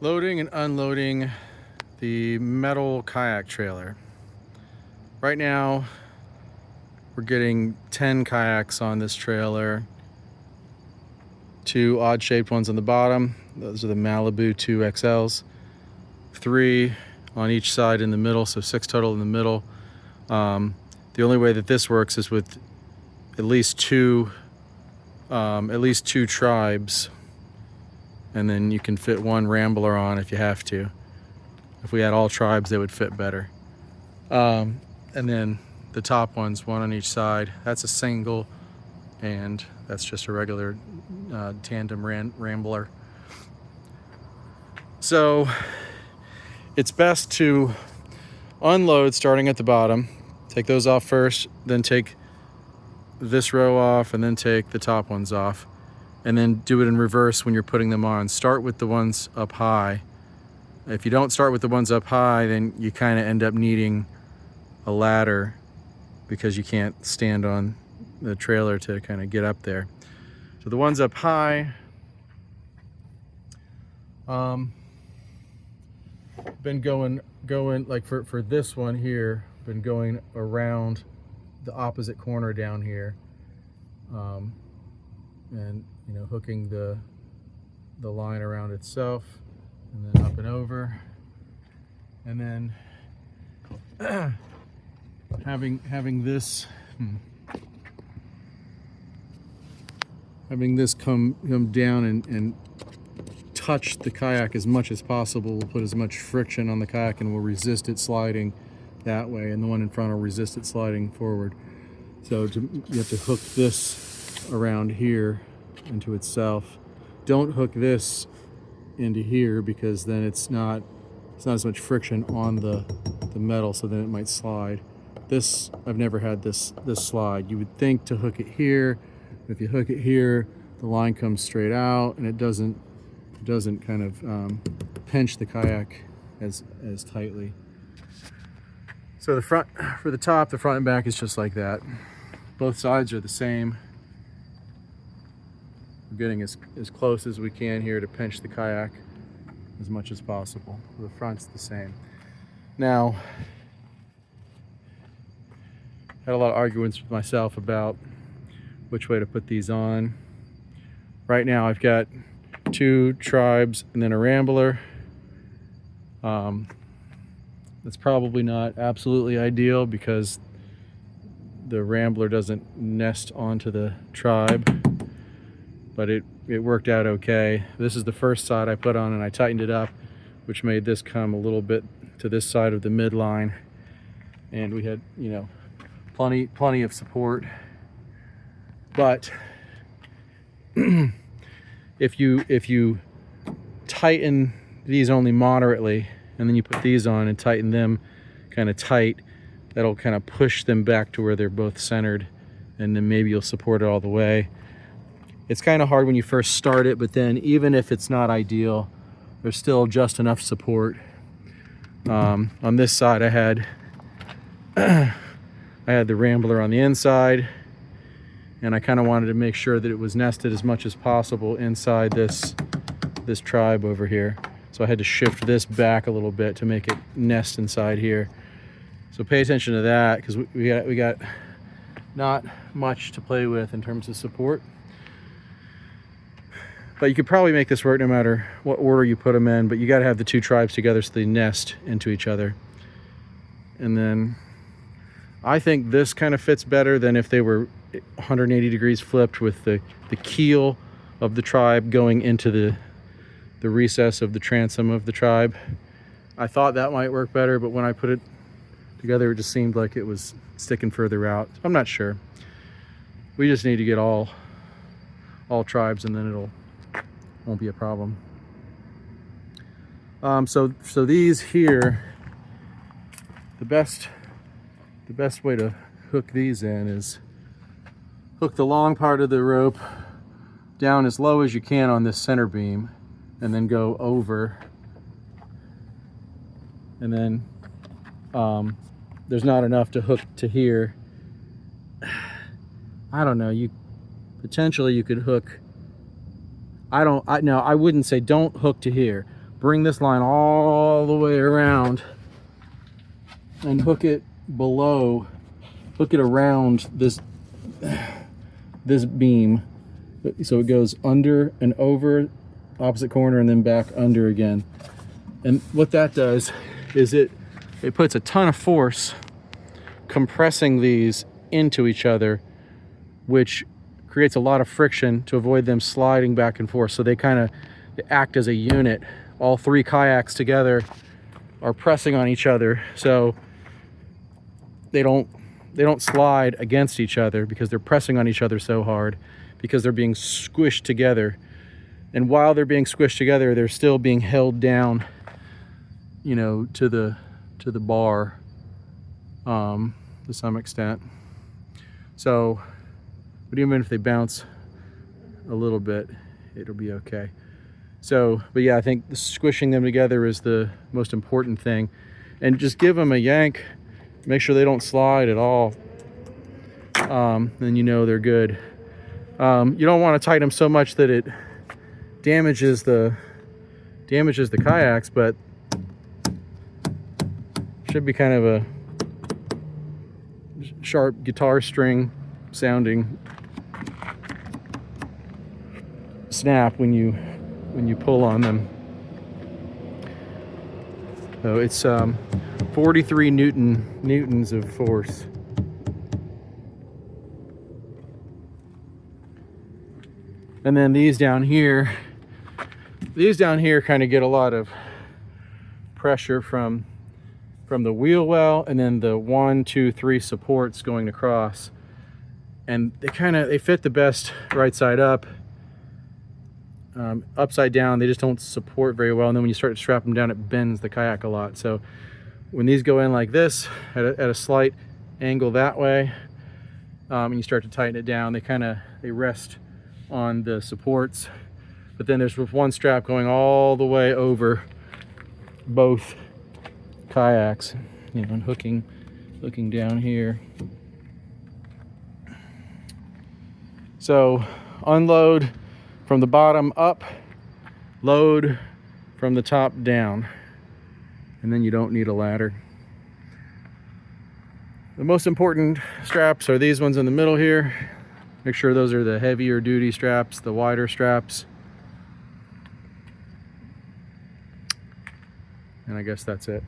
Loading and unloading the metal kayak trailer. Right now, we're getting 10 kayaks on this trailer. 2 odd-shaped ones on the bottom. Those are the Malibu 2XLs. 3 on each side in the middle, so 6 total in the middle. The only way that this works is with at least two tribes, and then you can fit 1 Rambler on if you have to. If we had all tribes, they would fit better. And then the top ones, 1 on each side. That's a single, and that's just a regular tandem Rambler. So it's best to unload starting at the bottom. Take those off first, then take this row off, and then take the top ones off. And then do it in reverse when you're putting them on. Start with the ones up high. If you don't start with the ones up high, then you kind of end up needing a ladder because you can't stand on the trailer to kind of get up there. So the ones up high, been going like for this one here, been going around the opposite corner down here, and hooking the line around itself, and then up and over, and then having this come down and touch the kayak as much as possible. We'll put as much friction on the kayak and we'll resist it sliding that way, and the one in front will resist it sliding forward. So you have to hook this around here into itself. Don't hook this into here because then it's not as much friction on the metal, so then it might slide. This, I've never had this slide. You would think to hook it here. If you hook it here, the line comes straight out, and it doesn't kind of pinch the kayak as tightly. So the front, for the top, the front and back is just like that. Both sides are the same. We're getting as close as we can here to pinch the kayak as much as possible. The front's the same. Now, had a lot of arguments with myself about which way to put these on. Right now I've got 2 tribes and then a Rambler. That's probably not absolutely ideal because the Rambler doesn't nest onto the tribe, but it worked out okay. This is the first side I put on, and I tightened it up, which made this come a little bit to this side of the midline, and we had plenty of support. But if you tighten these only moderately, and then you put these on and tighten them kind of tight, that'll kind of push them back to where they're both centered, and then maybe you'll support it all the way. It's kind of hard when you first start it, but then even if it's not ideal, there's still just enough support. On this side I had the Rambler on the inside, and I kind of wanted to make sure that it was nested as much as possible inside this tribe over here. So I had to shift this back a little bit to make it nest inside here. So pay attention to that, because we got not much to play with in terms of support. But you could probably make this work no matter what order you put them in, but you got to have the 2 tribes together so they nest into each other. And then I think this kind of fits better than if they were 180 degrees flipped, with the keel of the tribe going into the recess of the transom of the tribe. I thought that might work better, but when I put it together, it just seemed like it was sticking further out. I'm not sure. We just need to get all tribes, and then won't be a problem. So these here, the best way to hook these in is hook the long part of the rope down as low as you can on this center beam, and then go over, and then there's not enough to hook to here. I don't know, potentially you could hook, I wouldn't say don't hook to here, bring this line all the way around and hook it around this beam, so it goes under and over, opposite corner, and then back under again. And what that does is it puts a ton of force compressing these into each other, which creates a lot of friction to avoid them sliding back and forth. So they kind of act as a unit. All three kayaks together are pressing on each other, so they don't slide against each other because they're pressing on each other so hard, because they're being squished together. And while they're being squished together, they're still being held down, you know, to the bar to some extent. So, but even if they bounce a little bit, it'll be okay. So, but yeah, I think squishing them together is the most important thing. And just give them a yank, make sure they don't slide at all. Then you know they're good. You don't want to tighten them so much that it damages the kayaks, but should be kind of a sharp guitar string sounding snap when you pull on them. So it's 43 newtons of force. And then these down here kind of get a lot of pressure from the wheel well, and then the 1, 2, 3 supports going across, and they fit the best right side up. Upside down, they just don't support very well, and then when you start to strap them down, it bends the kayak a lot. So when these go in like this at a slight angle that way, and you start to tighten it down, they rest on the supports. But then there's one strap going all the way over both kayaks, you know, and hooking down here. So unload from the bottom up, load from the top down, and then you don't need a ladder. The most important straps are these ones in the middle here. Make sure those are the heavier duty straps, the wider straps. And I guess that's it.